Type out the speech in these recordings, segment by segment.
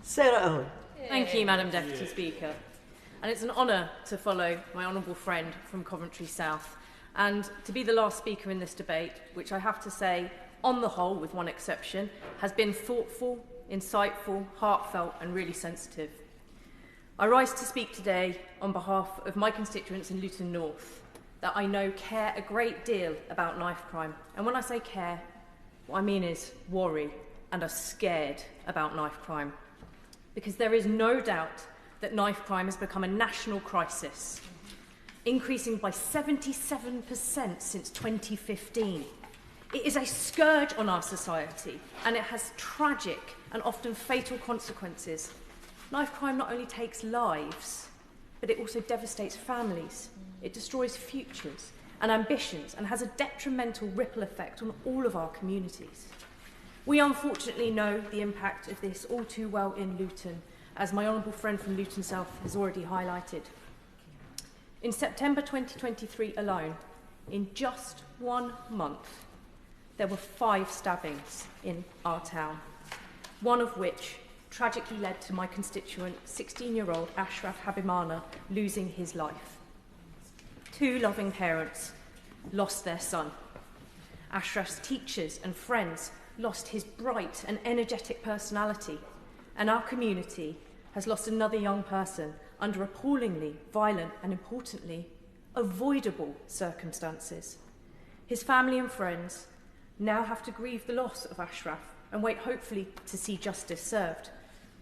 Sarah Owen. Thank you, Madam Deputy Speaker. And it's an honour to follow my honourable friend from Coventry South and to be the last speaker in this debate, which I have to say, on the whole, with one exception, has been thoughtful, insightful, heartfelt and really sensitive. I rise to speak today on behalf of my constituents in Luton North that I know care a great deal about knife crime. And when I say care, what I mean is worry and are scared about knife crime. Because there is no doubt that knife crime has become a national crisis, increasing by 77% since 2015. It is a scourge on our society, and it has tragic and often fatal consequences. Knife crime not only takes lives, but it also devastates families. It destroys futures and ambitions and has a detrimental ripple effect on all of our communities. We unfortunately know the impact of this all too well in Luton, as my honourable friend from Luton South has already highlighted. In September 2023 alone, in just 1 month, there were 5 stabbings in our town, one of which tragically led to my constituent, 16-year-old Ashraf Habimana, losing his life. 2 loving parents lost their son. Ashraf's teachers and friends lost his bright and energetic personality, and our community has lost another young person under appallingly violent and, importantly, avoidable circumstances. His family and friends now have to grieve the loss of Ashraf and wait hopefully to see justice served,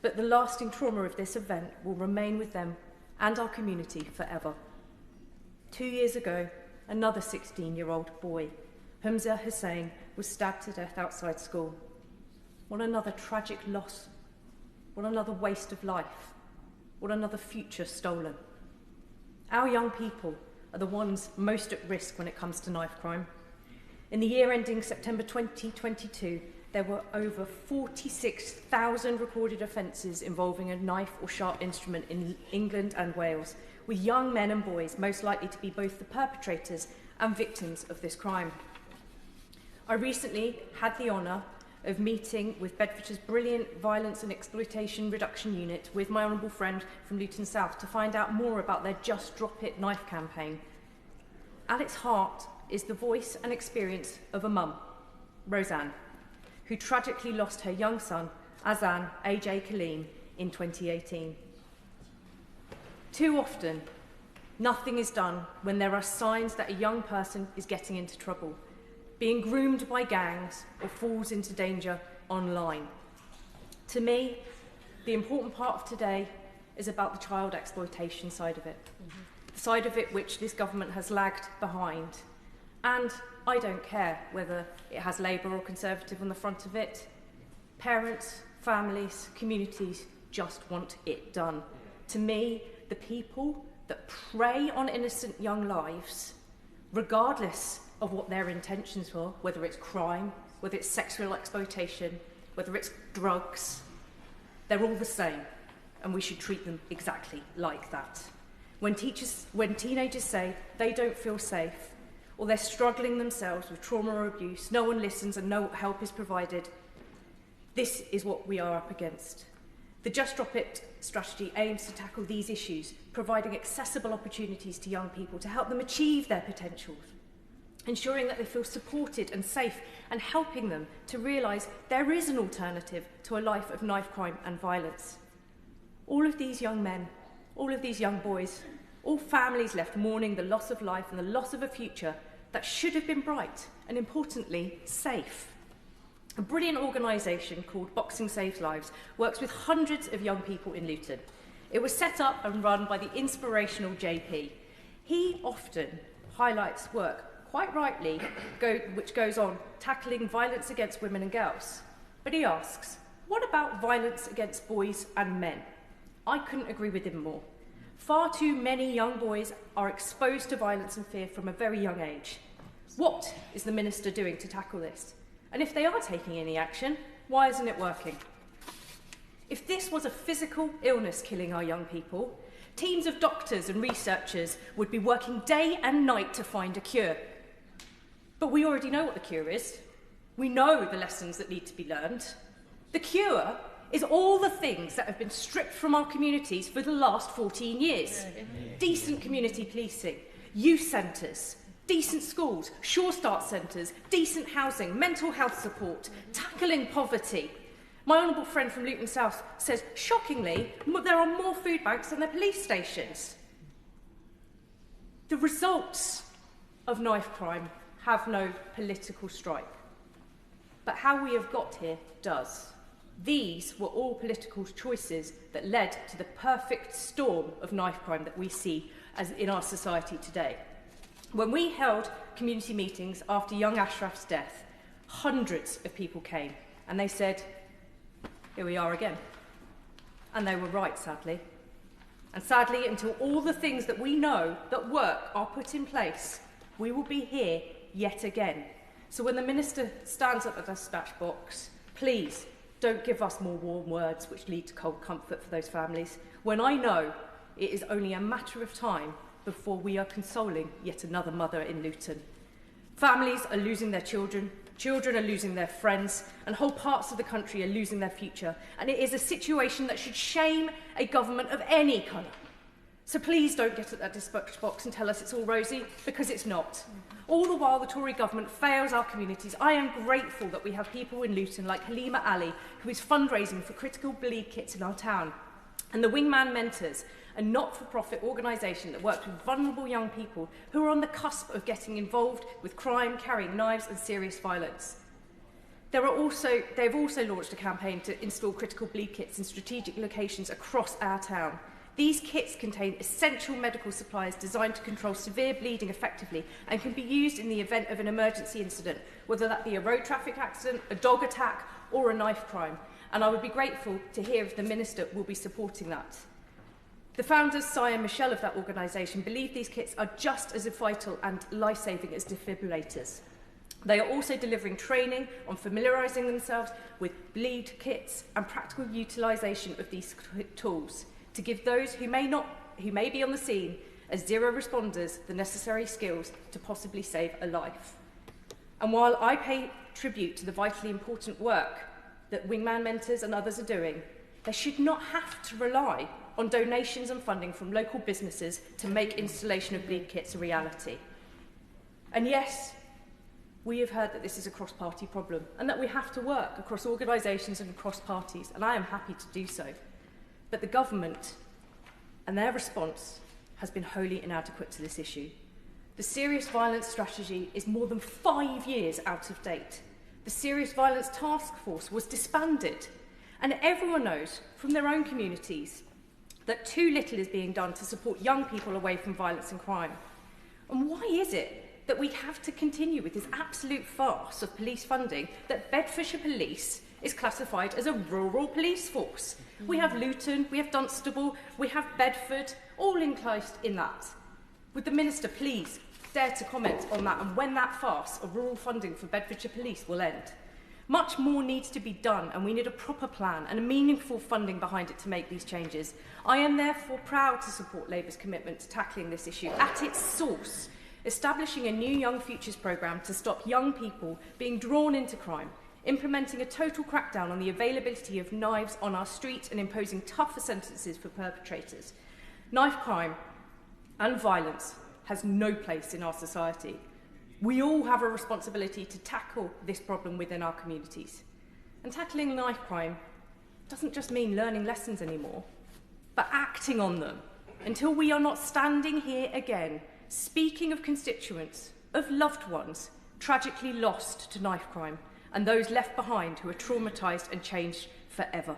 but the lasting trauma of this event will remain with them and our community forever. 2 years ago, another 16-year-old boy, Hamza Hussain, was stabbed to death outside school. What another tragic loss. What another waste of life. What another future stolen. Our young people are the ones most at risk when it comes to knife crime. In the year ending September 2022, there were over 46,000 recorded offences involving a knife or sharp instrument in England and Wales, with young men and boys most likely to be both the perpetrators and victims of this crime. I recently had the honour of meeting with Bedfordshire's brilliant Violence and Exploitation Reduction Unit with my honourable friend from Luton South to find out more about their Just Drop It knife campaign. At its heart is the voice and experience of a mum, Roseanne, who tragically lost her young son, Azan AJ Kaleem, in 2018. Too often, nothing is done when there are signs that a young person is getting into trouble, being groomed by gangs or falls into danger online. To me, the important part of today is about the child exploitation side of it, the side of it which this government has lagged behind. And I don't care whether it has Labour or Conservative on the front of it. Parents, families, communities just want it done. To me, the people that prey on innocent young lives, regardless of what their intentions were, whether it's crime, whether it's sexual exploitation, whether it's drugs, they're all the same, and we should treat them exactly like that. When teenagers say they don't feel safe, or they're struggling themselves with trauma or abuse, no one listens and no help is provided, this is what we are up against. The Just Drop It strategy aims to tackle these issues, providing accessible opportunities to young people to help them achieve their potentials, ensuring that they feel supported and safe, and helping them to realise there is an alternative to a life of knife crime and violence. All of these young men, all of these young boys, all families left mourning the loss of life and the loss of a future that should have been bright and, importantly, safe. A brilliant organisation called Boxing Saves Lives works with hundreds of young people in Luton. It was set up and run by the inspirational JP. He often highlights work, quite rightly, which goes on tackling violence against women and girls. But he asks, what about violence against boys and men? I couldn't agree with him more. Far too many young boys are exposed to violence and fear from a very young age. What is the Minister doing to tackle this? And if they are taking any action, why isn't it working? If this was a physical illness killing our young people, teams of doctors and researchers would be working day and night to find a cure. But we already know what the cure is. We know the lessons that need to be learned. The cure is all the things that have been stripped from our communities for the last 14 years. Decent community policing, youth centres, decent schools, Sure Start centres, decent housing, mental health support, tackling poverty. My honourable friend from Luton South says, shockingly, there are more food banks than there are police stations. The results of knife crime have no political stripe. But how we have got here does. These were all political choices that led to the perfect storm of knife crime that we see as in our society today. When we held community meetings after young Ashraf's death, hundreds of people came and they said, here we are again. And they were right, sadly. And sadly, until all the things that we know that work are put in place, we will be here yet again. So when the Minister stands at the dispatch box, please don't give us more warm words which lead to cold comfort for those families, when I know it is only a matter of time before we are consoling yet another mother in Luton. Families are losing their children, children are losing their friends, and whole parts of the country are losing their future. And it is a situation that should shame a government of any colour. So please don't get at that dispatch box and tell us it's all rosy, because it's not. All the while the Tory government fails our communities, I am grateful that we have people in Luton like Halima Ali, who is fundraising for critical bleed kits in our town, and the Wingman Mentors, a not-for-profit organisation that works with vulnerable young people who are on the cusp of getting involved with crime, carrying knives and serious violence. They have also launched a campaign to install critical bleed kits in strategic locations across our town. These kits contain essential medical supplies designed to control severe bleeding effectively and can be used in the event of an emergency incident, whether that be a road traffic accident, a dog attack or a knife crime. And I would be grateful to hear if the Minister will be supporting that. The founders, Sia and Michelle of that organisation, believe these kits are just as vital and life-saving as defibrillators. They are also delivering training on familiarising themselves with bleed kits and practical utilisation of these tools to give those who may be on the scene as zero responders the necessary skills to possibly save a life. And while I pay tribute to the vitally important work that Wingman Mentors and others are doing, they should not have to rely on donations and funding from local businesses to make installation of bleed kits a reality. And yes, we have heard that this is a cross-party problem and that we have to work across organisations and across parties, and I am happy to do so. But the government and their response has been wholly inadequate to this issue. The serious violence strategy is more than 5 years out of date. The Serious Violence Task Force was disbanded, and everyone knows from their own communities that too little is being done to support young people away from violence and crime. And why is it that we have to continue with this absolute farce of police funding that Bedfordshire Police is classified as a rural police force? We have Luton, we have Dunstable, we have Bedford, all enclosed in that. Would the Minister please dare to comment on that and when that farce of rural funding for Bedfordshire Police will end? Much more needs to be done, and we need a proper plan and a meaningful funding behind it to make these changes. I am therefore proud to support Labour's commitment to tackling this issue at its source, establishing a new Young Futures programme to stop young people being drawn into crime, implementing a total crackdown on the availability of knives on our streets and imposing tougher sentences for perpetrators. Knife crime and violence has no place in our society. We all have a responsibility to tackle this problem within our communities. And tackling knife crime doesn't just mean learning lessons anymore, but acting on them until we are not standing here again, speaking of constituents, of loved ones tragically lost to knife crime, and those left behind who are traumatised and changed forever.